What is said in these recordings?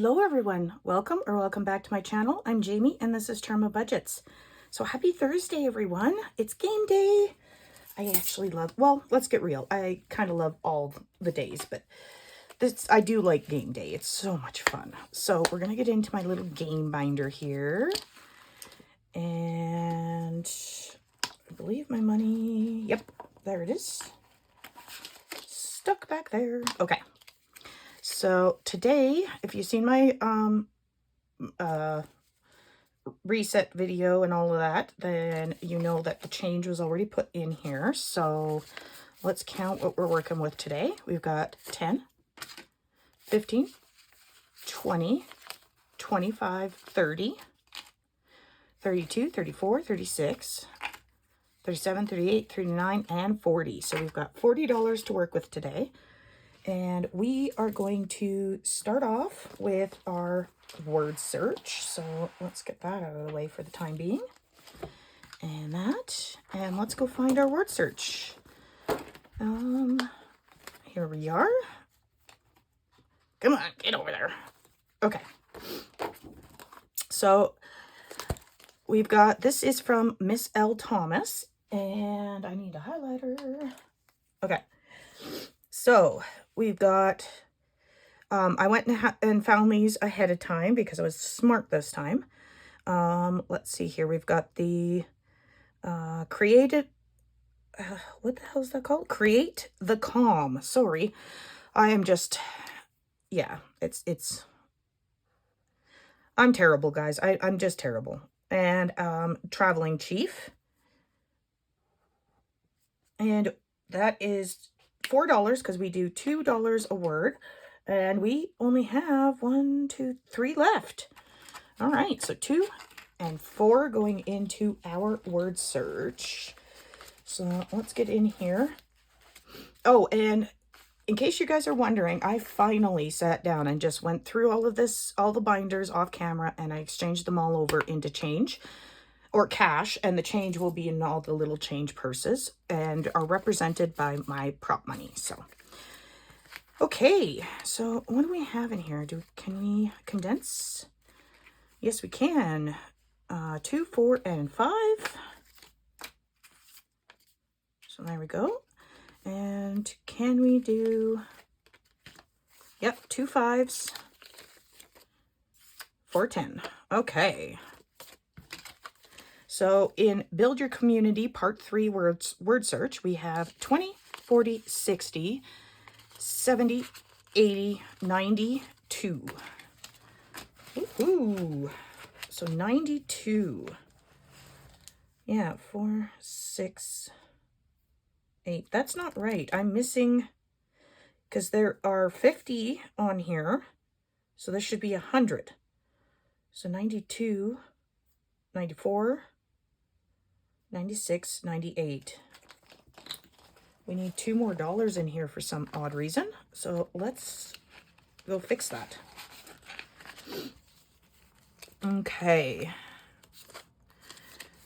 Hello everyone, welcome back to my channel. I'm Jamie and this is Charmabudgets. So happy Thursday everyone, it's game day. I actually love, well, let's get real, I kind of love all the days, but I do like game day. It's so much fun. So we're gonna get into my little game binder here, and I believe my money, yep, there it is, stuck back there. Okay. So today, if you've seen my reset video and all of that, then you know that the change was already put in here. So let's count what we're working with today. We've got 10, 15, 20, 25, 30, 32, 34, 36, 37, 38, 39, and 40. So we've got $40 to work with today. And we are going to start off with our word search. So let's get that out of the way for the time being. And that. And let's go find our word search. Here we are. Come on, get over there. Okay. So we've got, this is from Miss L. Thomas. And I need a highlighter. Okay. So we've got, I went and found these ahead of time because I was smart this time. Let's see here. We've got the created, what the hell is that called? Create the Calm. Sorry. I am just, yeah, I'm terrible, guys. I'm just terrible. And Traveling Chief. And that is $4 because we do $2 a word, and we only have 1, 2, 3 left. All right, so 2 and 4 going into our word search. So let's get in here. Oh, and in case you guys are wondering, I finally sat down and just went through all of this, all the binders off camera, and I exchanged them all over into change or cash, and the change will be in all the little change purses and are represented by my prop money. So okay, so what do we have in here? Can we condense? Yes, we can. 2, 4, and 5. So there we go. And can we do, yep, 2 5s, 4 10. Okay. So in Build Your Community Part 3 word search, we have 20, 40, 60, 70, 80, 92. Ooh, so 92. Yeah, 4, 6, 8. That's not right. I'm missing, because there are 50 on here. So this should be 100. So 92, 94, 96, 98. We need 2 more dollars in here for some odd reason. So let's go fix that. Okay.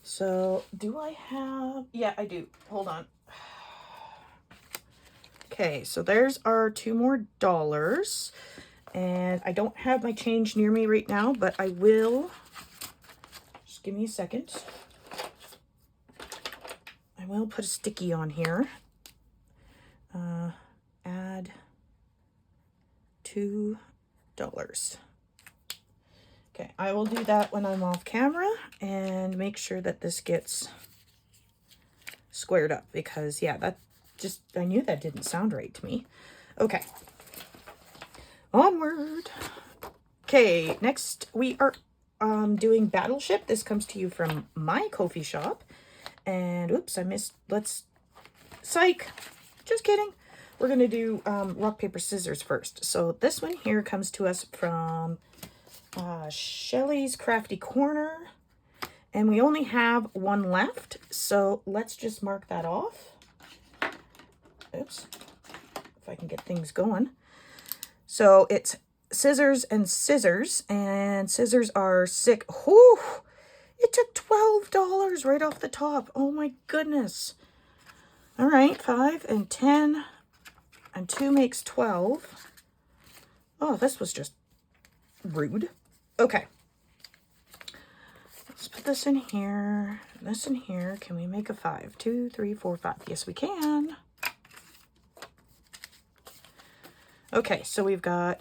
So do I have, yeah, I do. Hold on. Okay, so there's our 2 more dollars. And I don't have my change near me right now, but I will. Just give me a second. I will put a sticky on here. Add $2. Okay, I will do that when I'm off camera and make sure that this gets squared up, because yeah, that just, I knew that didn't sound right to me. Okay, onward. Okay, next we are doing Battleship. This comes to you from my Ko-fi shop. And oops, I missed, psych, just kidding. We're going to do rock, paper, scissors first. So this one here comes to us from Shelly's Crafty Corner. And we only have 1 left. So let's just mark that off. Oops, if I can get things going. So it's scissors and scissors. And scissors are sick. Whew! It took $12 right off the top. Oh my goodness. All right, 5 and 10 and 2 makes 12. Oh, this was just Rude. Okay. Let's put this in here. This in here. Can we make a 5? 2, 3, 4, 5. Yes, we can. Okay, so we've got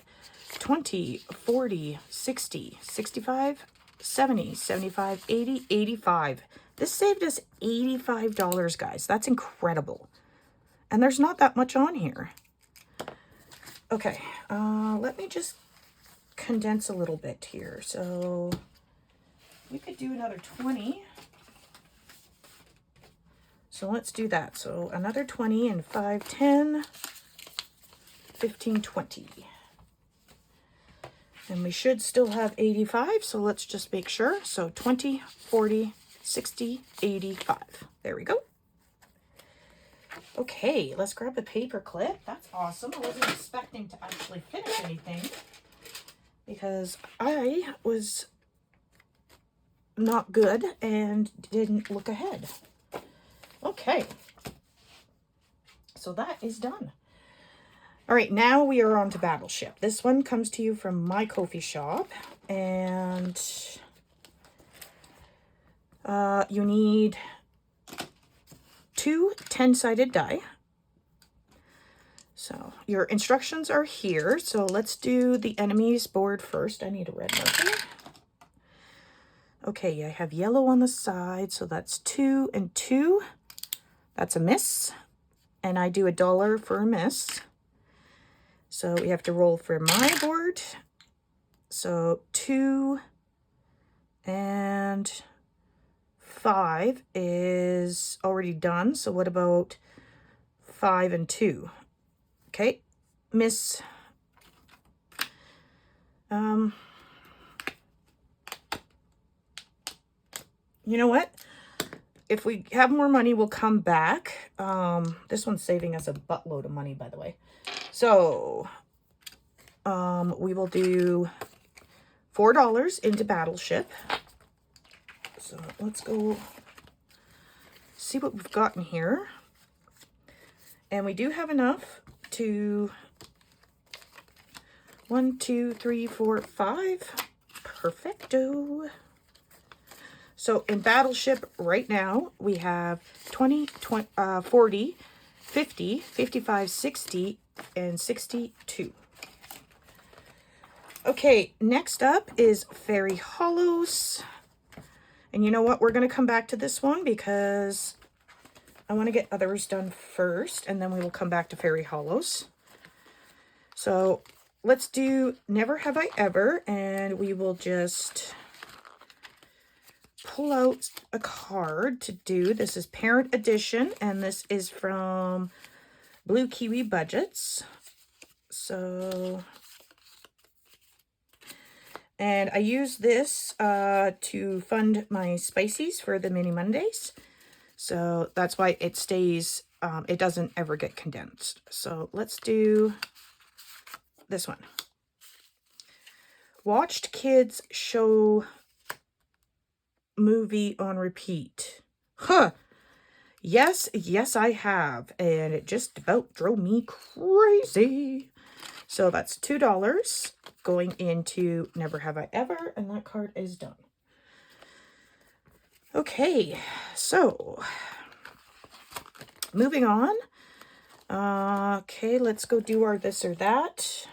20, 40, 60, 65, 70, 75, 80, 85. This saved us $85, guys. That's incredible. And there's not that much on here. Okay, let me just condense a little bit here. So we could do another 20. So let's do that. So another 20 and 5, 10, 15, 20. And we should still have 85, so let's just make sure. So 20, 40, 60, 85. There we go. Okay, let's grab a paper clip. That's awesome. I wasn't expecting to actually finish anything because I was not good and didn't look ahead. Okay, so that is done. All right, now we are on to Battleship. This one comes to you from my Ko-fi shop, and you need 2 10-sided die. So your instructions are here. So let's do the enemy's board first. I need a red marker. Okay, I have yellow on the side, so that's 2 and 2. That's a miss, and I do $1 for a miss. So we have to roll for my board. So 2 and 5 is already done. So what about 5 and 2? Okay, miss. You know what? If we have more money, we'll come back. This one's saving us a buttload of money, by the way. So we will do $4 into Battleship. So let's go see what we've got in here. And we do have enough to 1, 2, 3, 4, 5. Perfecto. So in Battleship right now, we have 20, 40, 50, 55, 60, and 62. Okay, next up is Fairy Hollows. And you know what? We're going to come back to this one because I want to get others done first, and then we will come back to Fairy Hollows. So let's do Never Have I Ever, and we will just pull out a card to do. This is Parent Edition, and this is from Blue Kiwi Budgets. So, and I use this to fund my spices for the Mini Mondays. So that's why it stays, it doesn't ever get condensed. So let's do this one. Watched kids show movie on repeat. Huh. Yes, I have. And it just about drove me crazy. So that's $2 going into Never Have I Ever. And that card is done. Okay, so moving on. Okay, let's go do our this or that,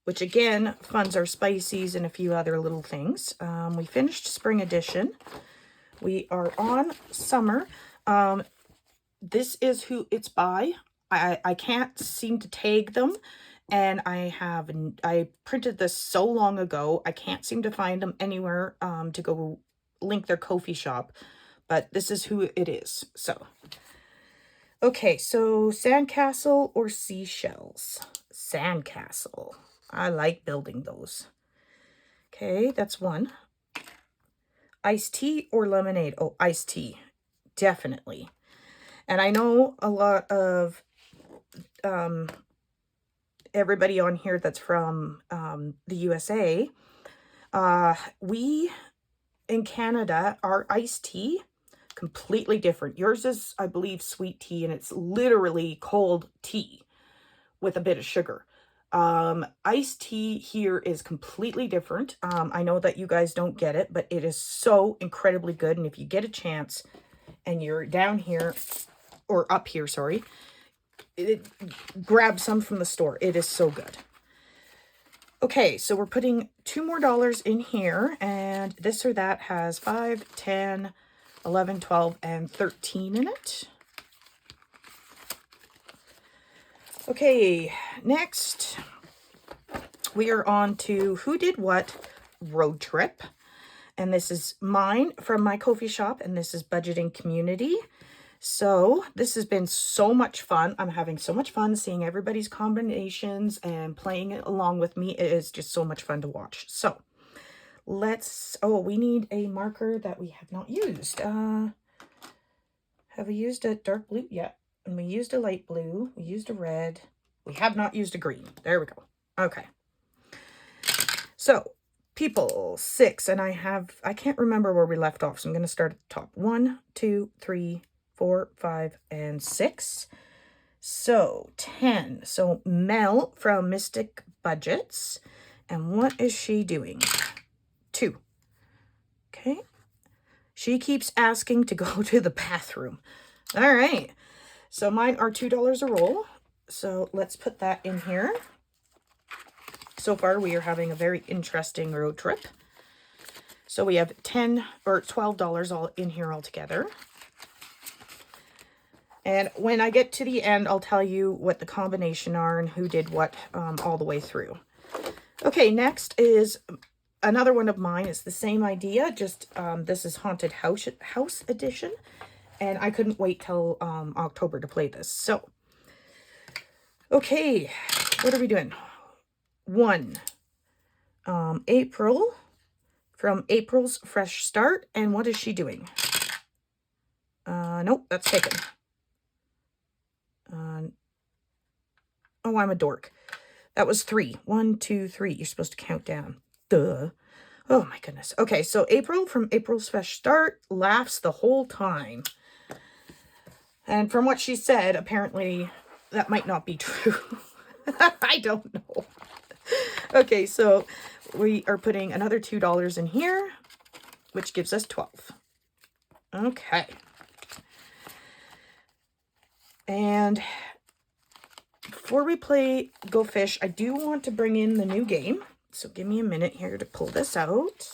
which again funds our spices and a few other little things. We finished Spring Edition. We are on Summer. This is who it's by. I can't seem to tag them. And I printed this so long ago, I can't seem to find them anywhere to go link their Ko-fi shop. But this is who it is. So, okay, so sandcastle or seashells? Sandcastle. I like building those. Okay, that's one. Iced tea or lemonade? Oh, iced tea. Definitely. And I know a lot of everybody on here that's from the USA. We in Canada, our iced tea, completely different. Yours is, I believe, sweet tea, and it's literally cold tea with a bit of sugar. Iced tea here is completely different. I know that you guys don't get it, but it is so incredibly good. And if you get a chance and you're down here, or up here, sorry, grab some from the store. It is so good. Okay, so we're putting $2 more in here, and this or that has 5, 10, 11, 12, and 13 in it. Okay, next we are on to Who Did What Road Trip. And this is mine from my coffee shop, and this is Budgeting Community. So this has been so much fun. I'm having so much fun seeing everybody's combinations and playing it along with me. It is just so much fun to watch. So let's, oh, we need a marker that we have not used. Have we used a dark blue? Yeah. And we used a light blue. We used a red. We have not used a green. There we go. Okay. So people 6, and I can't remember where we left off. So I'm going to start at the top. 1, 2, 3, 4, 5, and 6. So 10. So Mel from Mystic Budgets. And what is she doing? 2. Okay. She keeps asking to go to the bathroom. All right. So mine are $2 a roll. So let's put that in here. So far, we are having a very interesting road trip. So we have $10 or $12 all in here altogether. And when I get to the end, I'll tell you what the combination are and who did what all the way through. Okay, next is another one of mine. It's the same idea, just this is Haunted House Edition. And I couldn't wait till October to play this. So, okay, what are we doing? 1, April, from April's Fresh Start. And what is she doing? Nope, that's taken. Oh, I'm a dork. That was 3. 1, 2, 3. You're supposed to count down. Duh. Oh my goodness. Okay, so April from April's Fresh Start laughs the whole time. And from what she said, apparently that might not be true. I don't know. Okay, so we are putting another $2 in here, which gives us 12. Okay. And before we play Go Fish, I do want to bring in the new game. So give me a minute here to pull this out.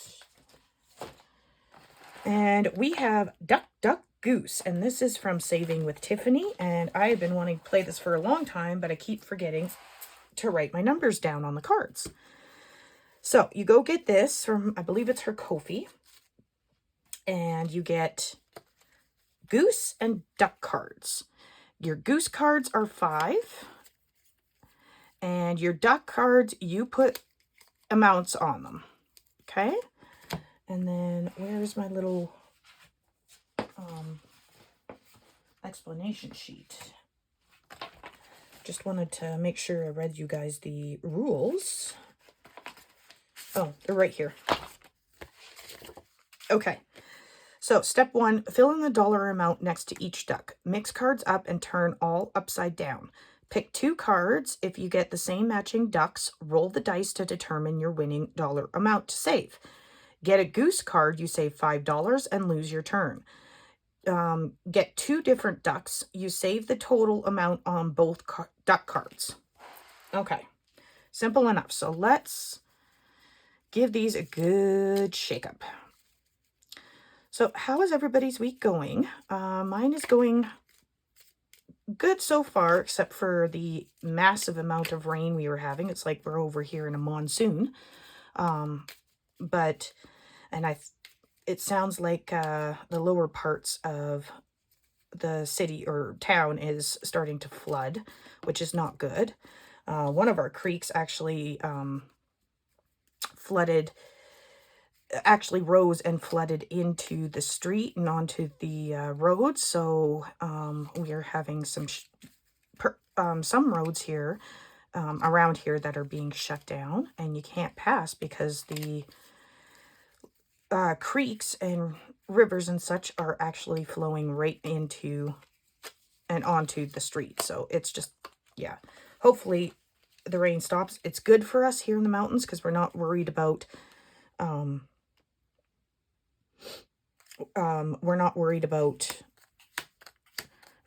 And we have Duck, Duck, Goose. And this is from Saving with Tiffany. And I have been wanting to play this for a long time, but I keep forgetting to write my numbers down on the cards. So you go get this from, I believe it's her Ko-fi. And you get Goose and Duck cards. Your Goose cards are 5. And your Duck cards, you put amounts on them. Okay? And then where's my little explanation sheet? Just wanted to make sure I read you guys the rules. Oh, they're right here. Okay. So step 1, fill in the dollar amount next to each duck. Mix cards up and turn all upside down. Pick 2 cards. If you get the same matching ducks, roll the dice to determine your winning dollar amount to save. Get a goose card, you save $5 and lose your turn. Get 2 different ducks, you save the total amount on both duck cards. Okay, simple enough. So let's give these a good shake up. So how is everybody's week going? Mine is going good so far, except for the massive amount of rain we were having. It's like we're over here in a monsoon. It sounds like the lower parts of the city or town is starting to flood, which is not good. One of our creeks actually rose and flooded into the street and onto the road. So we are having some roads here around here that are being shut down, and you can't pass because the creeks and rivers and such are actually flowing right into and onto the street. So it's just, yeah, hopefully the rain stops. It's good for us here in the mountains because we're not worried about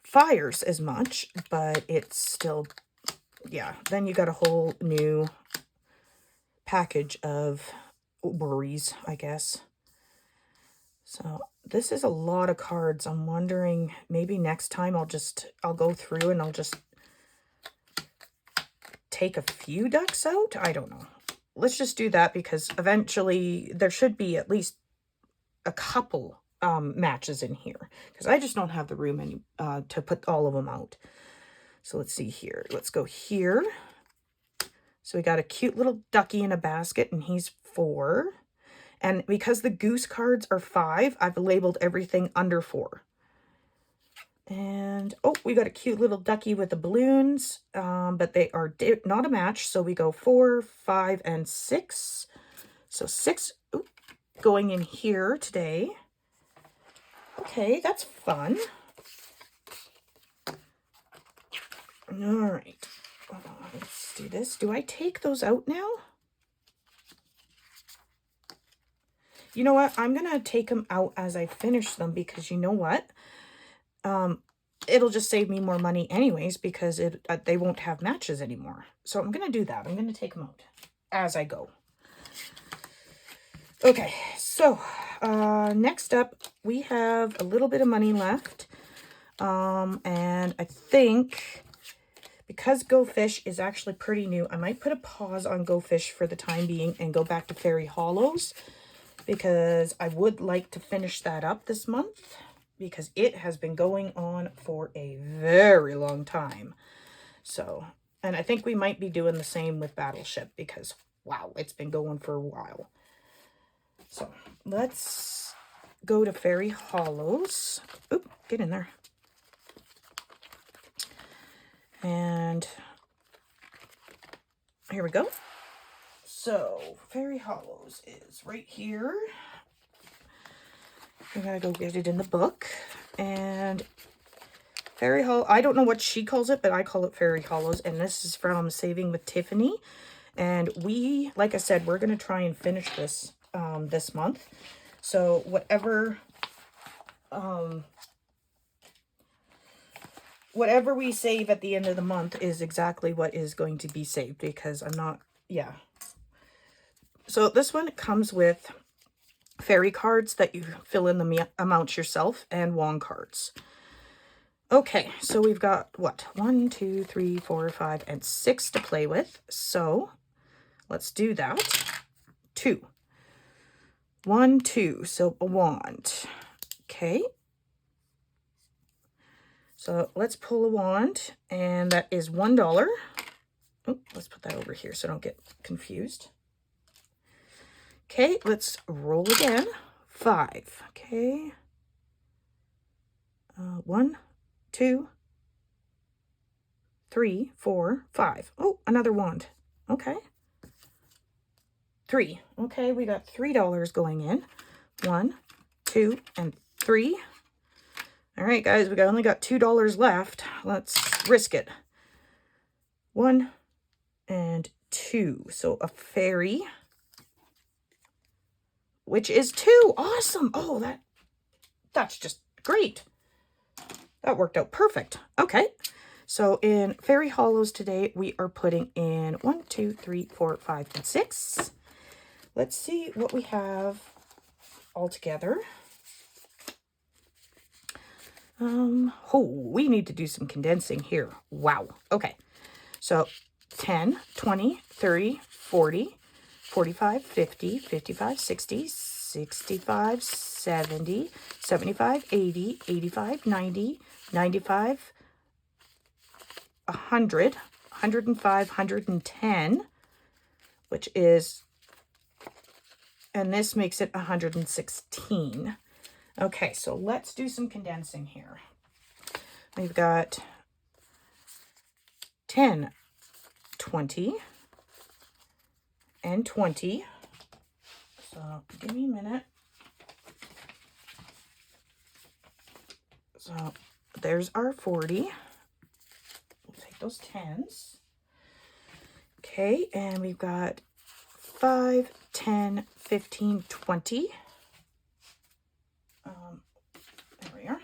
fires as much, but it's still, yeah, then you got a whole new package of worries, I guess. So this is a lot of cards. I'm wondering, maybe next time I'll go through and I'll just take a few ducks out. I don't know. Let's just do that because eventually there should be at least a couple matches in here because I just don't have the room to put all of them out. So let's see here. Let's go here. So we got a cute little ducky in a basket and he's 4. And because the goose cards are 5, I've labeled everything under 4. And, oh, we got a cute little ducky with the balloons, but they are not a match. So we go 4, 5, and 6. So 6 going in here today. Okay, that's fun. All right. Let's do this. Do I take those out now? You know what? I'm going to take them out as I finish them because you know what? It'll just save me more money anyways because they won't have matches anymore. So I'm going to do that. I'm going to take them out as I go. Okay, so next up, we have a little bit of money left. And I think because Go Fish is actually pretty new, I might put a pause on Go Fish for the time being and go back to Fairy Hollows because I would like to finish that up this month because it has been going on for a very long time. So, and I think we might be doing the same with Battleship because, wow, it's been going for a while. So, let's go to Fairy Hollows. Oop, get in there. And here we go. So, Fairy Hollows is right here. I'm going to go get it in the book. And Fairy Hollow, I don't know what she calls it, but I call it Fairy Hollows. And this is from Saving with Tiffany. And we, like I said, we're going to try and finish this this month. So, whatever we save at the end of the month is exactly what is going to be saved because I'm not, yeah. So this one comes with fairy cards that you fill in the amounts yourself and wand cards. Okay, so we've got what? 1, 2, 3, 4, 5, and 6 to play with. So let's do that. 2. 1, 2, so a wand. Okay. So let's pull a wand, and that is $1. Oh, let's put that over here so I don't get confused. Okay, let's roll again. 5. Okay. 1, 2, 3, 4, 5. Oh, another wand. Okay. 3. Okay, we got $3 going in. 1, 2, and 3. All right, guys, we only got $2 left. Let's risk it. 1 and 2. So a fairy, which is 2. Awesome. Oh, that's just great. That worked out perfect. Okay. So in Fairy Hollows today, we are putting in 1, 2, 3, 4, 5, and 6. Let's see what we have all together. We need to do some condensing here. Wow. Okay. So 10, 20, 30, 40, 45, 50, 55, 60, 65, 70, 75, 80, 85, 90, 95, 100, 105, 110, which is, and this makes it 116. Okay, so let's do some condensing here. We've got 10, 20, and 20. So give me a minute. So there's our 40. We'll take those 10s. Okay, and we've got 5, 10, 15, 20. There we are.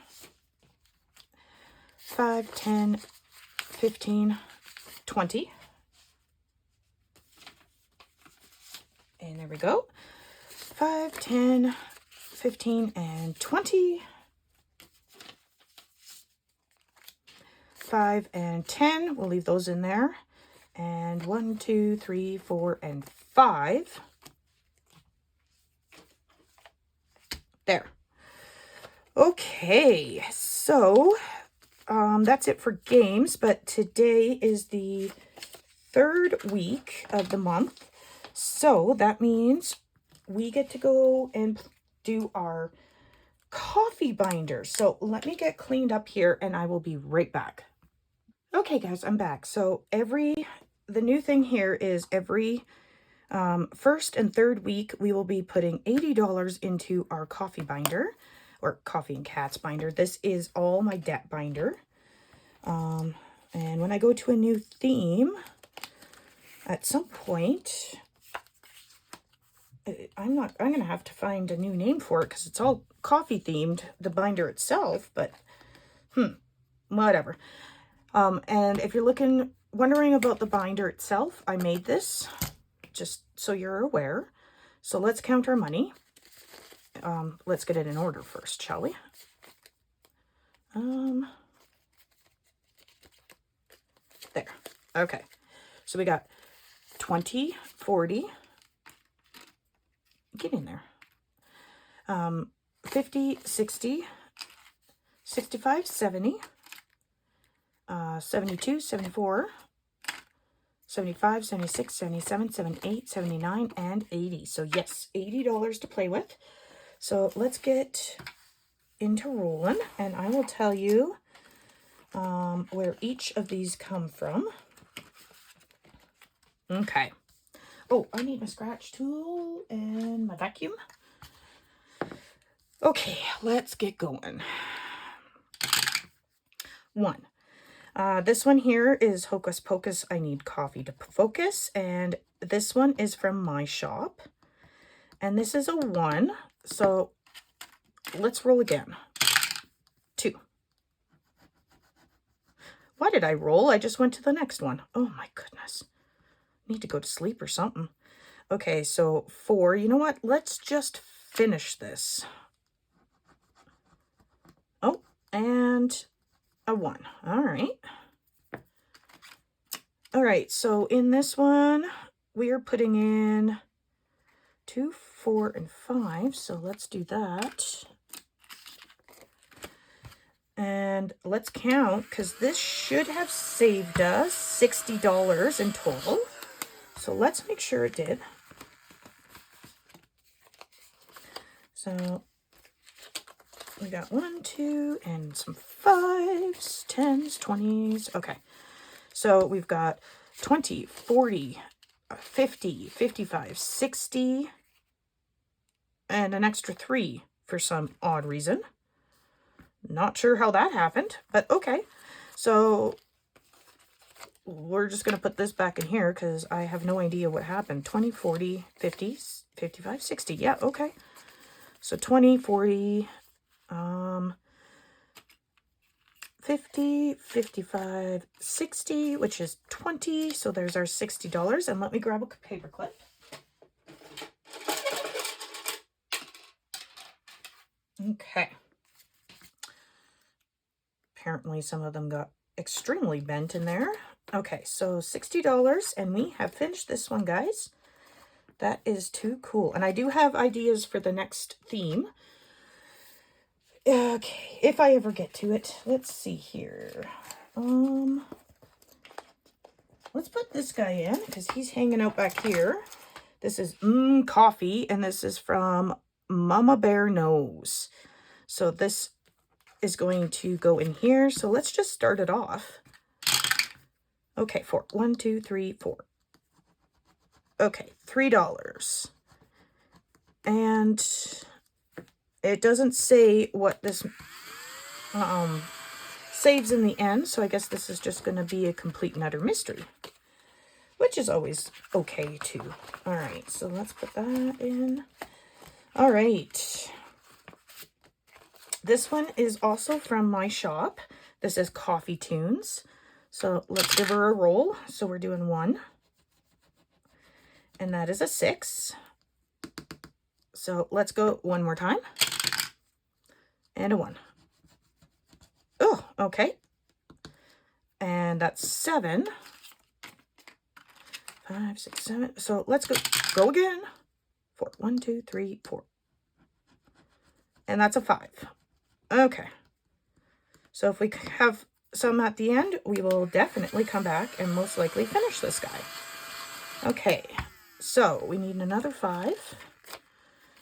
5, 10, 15, 20. And there we go. 5, 10, 15, and 20. 5 and 10. We'll leave those in there. And 1, 2, 3, 4, and 5. There. Okay, so that's it for games, but today is the 3rd week of the month. So that means we get to go and do our coffee binder. So let me get cleaned up here and I will be right back. Okay guys, I'm back. So the new thing here is every 1st and 3rd week, we will be putting $80 into our coffee binder, or coffee and cats binder. This is all my debt binder. And when I go to a new theme, at some point, I'm going to have to find a new name for it because it's all coffee themed, the binder itself, but whatever. And if you're wondering about the binder itself, I made this just so you're aware. So let's count our money. Let's get it in order first, shall we? There. Okay. So we got 20, 40. Get in there. 50, 60, 65, 70, 72, 74, 75, 76, 77, 78, 79, and 80. So yes, $80 to play with. So let's get into rolling, and I will tell you where each of these come from. Okay. Oh, I need my scratch tool and my vacuum. Okay, let's get going. 1. This one here is Hocus Pocus, I Need Coffee to Focus, and this one is from my shop. And this is a 1, so let's roll again. 2. Why did I roll? I just went to the next one. Oh my goodness. Need to go to sleep or something. Okay, so 4. You know what? Let's just finish this. Oh, and a 1. All right. All right, so in this one, we are putting in 2, 4, and 5. So let's do that. And let's count, because this should have saved us $60 in total. So let's make sure it did. So we got 1, 2, and some 5s, 10s, 20s. Okay. So we've got 20, 40, 50, 55, 60, and an extra 3 for some odd reason. Not sure how that happened, but okay. So we're just going to put this back in here because I have no idea what happened. 20, 40, 50, 55, 60. Yeah, okay. So 20, 40, 50, 55, 60, which is 20. So there's our $60. And let me grab a paper clip. Okay. Apparently some of them got extremely bent in there. Okay, so $60, and we have finished this one, guys. That is too cool. And I do have ideas for the next theme. Okay, if I ever get to it. Let's see here. Let's put this guy in because he's hanging out back here. This is coffee, and this is from Mama Bear Knows. So this is going to go in here. So let's just start it off. Okay, 4. 1, 2, 3, 4. Okay, $3. And it doesn't say what this saves in the end, so I guess this is just going to be a complete and utter mystery. which is always okay too. All right, so let's put that in. All right. This one is also from my shop. This is Coffee Tunes. So let's give her a roll. So we're doing 1. And that is a 6. So let's go one more time. And a 1. Oh, okay. And that's 7. 5, 6, 7. So let's go again. 4. 1, 2, 3, 4. And that's a 5. Okay. So if we have some at the end, we will definitely come back and most likely finish this guy. Okay. So we need another 5.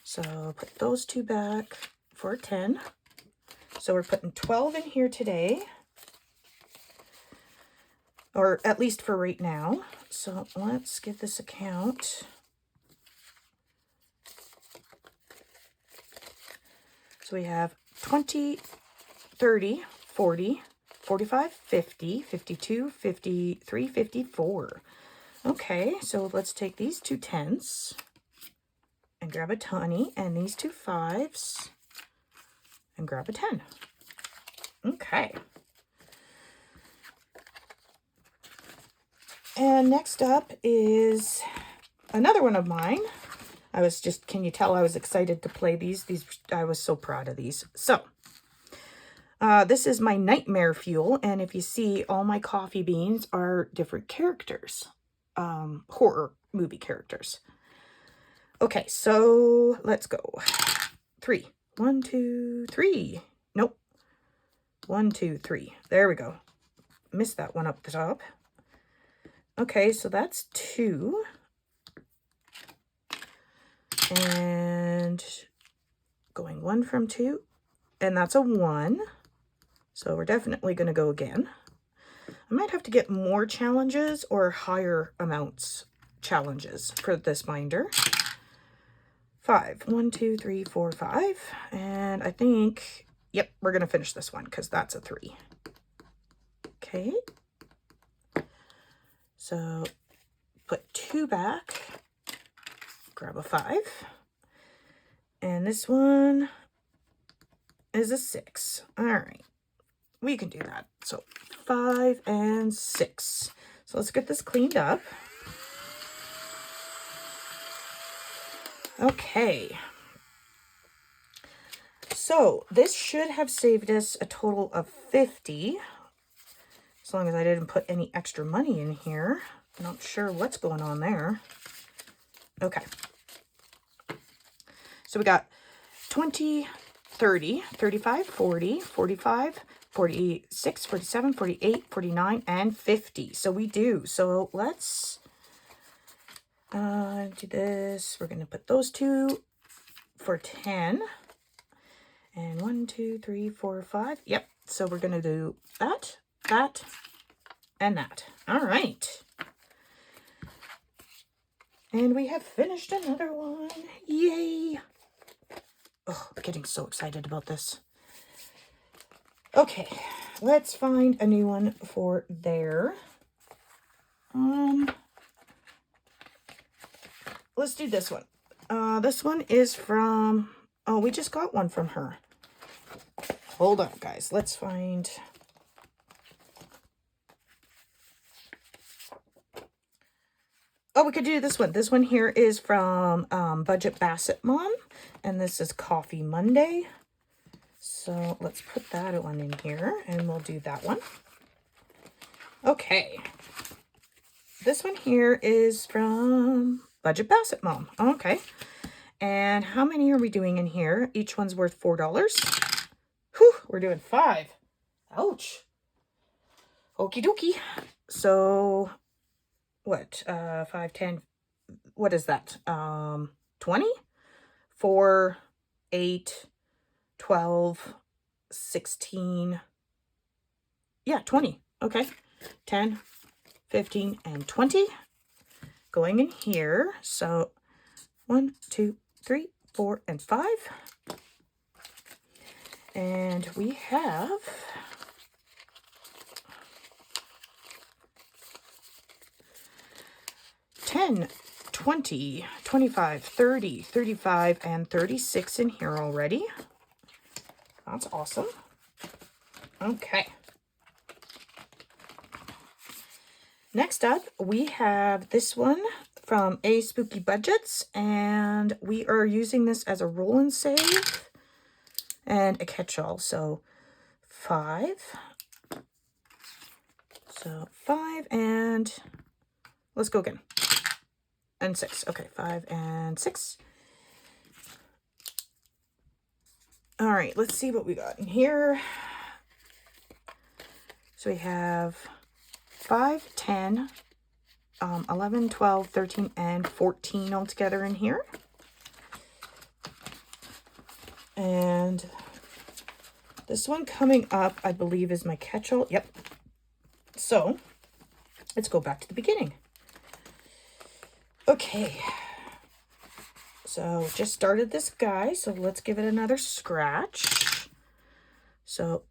So put those 2 back for 10. So we're putting 12 in here today. Or at least for right now. So let's give this a count. So we have 20, 30, 40, 45, 50, 52, 53, 54. Okay, so let's take these 2 10s and grab a 20, and these 2 5s and grab a 10. Okay. And next up is another one of mine. Can you tell I was excited to play these? I was so proud of these. So, this is my Nightmare Fuel, and if you see, all my coffee beans are different characters, horror movie characters. Okay, so let's go. 3. 1, 2, 3. Nope. 1, 2, 3. There we go. Missed that one up the top. Okay, so that's 2. And going 1 from 2. And that's a 1. So we're definitely going to go again. I might have to get more challenges or higher amounts challenges for this binder. 5. 1, 2, 3, 4, 5. And I think, yep, we're going to finish this one because that's a 3. Okay. So put 2 back, grab a 5, and this one is a 6. All right, we can do that. So 5 and 6. So let's get this cleaned up. Okay. So this should have saved us a total of 50. As long as I didn't put any extra money in here. Not sure what's going on there. Okay. So we got 20, 30, 35, 40, 45, 46, 47, 48, 49, and 50. So we do. So let's do this. We're going to put those 2 for 10. And 1, 2, 3, 4, 5. Yep. So we're going to do that, that, and that. All right. And we have finished another one. Yay. Oh, I'm getting so excited about this. Okay, let's find a new one for there. Let's do this one. This one is from, oh, we just got one from her. Hold on, guys. Let's find... Oh, we could do this one. This one here is from Budget Basset Mom, and this is Coffee Monday. So let's put that one in here, and we'll do that one. Okay. This one here is from Budget Basset Mom. Okay. And how many are we doing in here? Each one's worth $4. Whew, we're doing 5. Ouch. Okie dokie. So... what, 5, 10, what is that, 20, 4, 8, 12, 16, yeah, 20, okay, 10, 15, and 20, going in here, so 1, 2, 3, 4, and 5, and we have... 10, 20, 25, 30, 35, and 36 in here already. That's awesome. Okay. Next up, we have this one from A Spooky Budgets, and we are using this as a roll and save and a catch-all. So 5. So 5 and let's go again. And 6. Okay, 5 and 6. All right, let's see what we got in here. So we have 5, 10, 11, 12, 13, and 14 altogether in here. And this one coming up, I believe, is my catch-all. Yep. So let's go back to the beginning. Okay. So just started this guy, so let's give it another scratch. So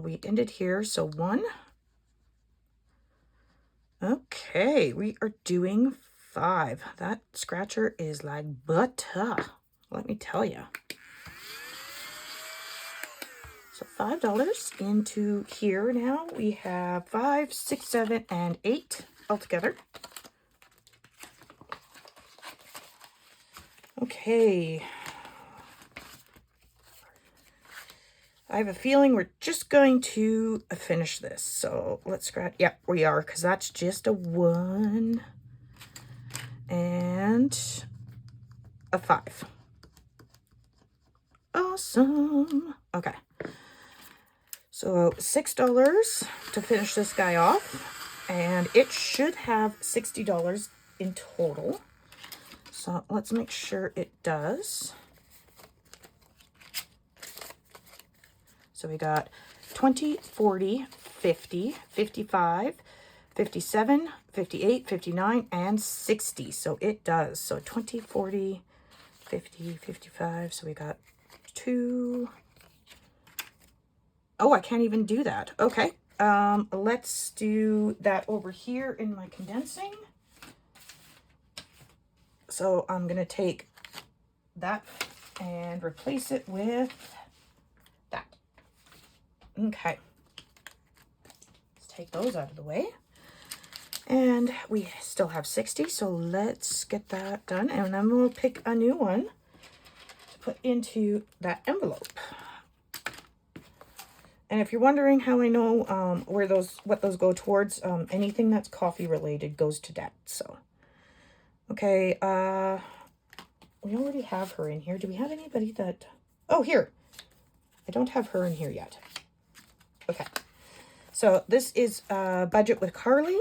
we ended here, so 1. Okay, we are doing 5. That scratcher is like butter, let me tell you. So $5 into here now. We have 5, 6, 7, and 8 altogether. Okay. I have a feeling we're just going to finish this. So let's scratch. Yep, we are, because that's just a 1 and a 5. Awesome. Okay. So $6 to finish this guy off. And it should have $60 in total. So let's make sure it does. So we got 20, 40, 50, 55, 57, 58, 59, and 60. So it does. So 20, 40, 50, 55. So we got 2. Oh, I can't even do that. Okay. Let's do that over here in my condensing. So I'm going to take that and replace it with that. Okay. Let's take those out of the way. And we still have 60, so let's get that done. And then we'll pick a new one to put into that envelope. And if you're wondering how I know what those go towards, anything that's coffee related goes to that. So, okay, we already have her in here. Do we have anybody that... Oh, here. I don't have her in here yet. Okay. So this is Budget with Carly.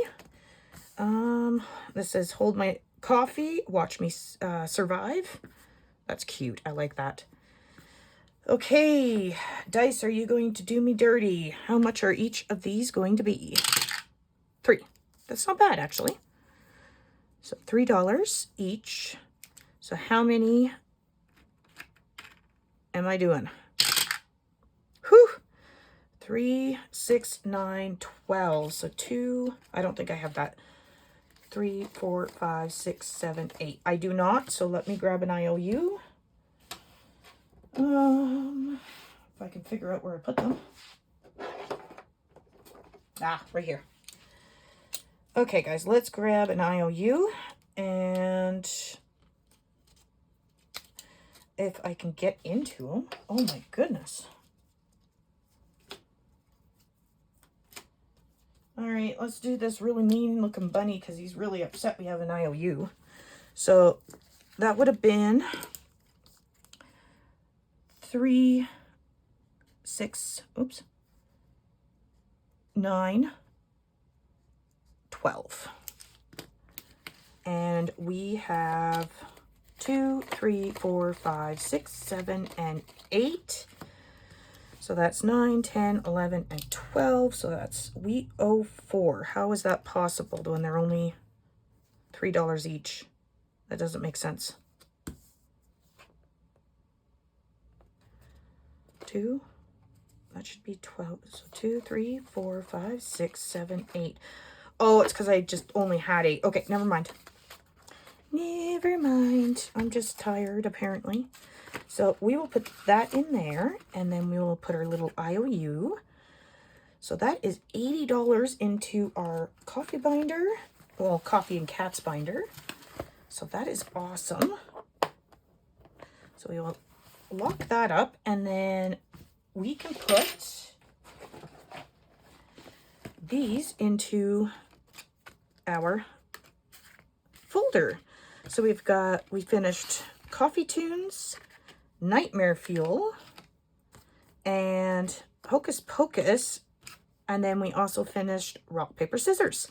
This says hold my coffee, watch me survive. That's cute. I like that. Okay, dice, are you going to do me dirty? How much are each of these going to be? 3. That's not bad, actually. So $3 each. So how many am I doing? Whew. 3, 6, 9, 12. So 2. I don't think I have that. 3, 4, 5, 6, 7, 8. I do not. So let me grab an IOU. If I can figure out where I put them. Ah, right here. Okay, guys, let's grab an IOU, and if I can get into them. Oh my goodness. All right, let's do this really mean looking bunny because he's really upset we have an IOU. So that would have been 3, 6, 9, 12. And we have 2, 3, 4, 5, 6, 7, and 8. So that's 9, 10, 11, and 12. So that's, we owe 4. How is that possible when they're only $3 each? That doesn't make sense. 2, that should be 12. So 2, 3, 4, 5, 6, 7, 8. Oh, it's because I just only had 8. Okay, never mind. Never mind. I'm just tired, apparently. So we will put that in there, and then we will put our little IOU. So that is $80 into our coffee binder. Well, coffee and cats binder. So that is awesome. So we will lock that up, and then we can put these into our folder. So we finished Coffee Tunes, Nightmare Fuel, and Hocus Pocus, and then we also finished Rock, Paper, Scissors.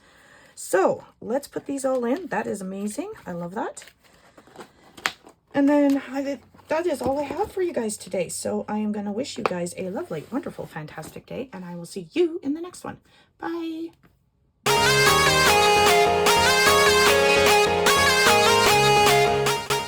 So let's put these all in. That is amazing. I love that. And then that is all I have for you guys today. So I am going to wish you guys a lovely, wonderful, fantastic day, and I will see you in the next one. Bye.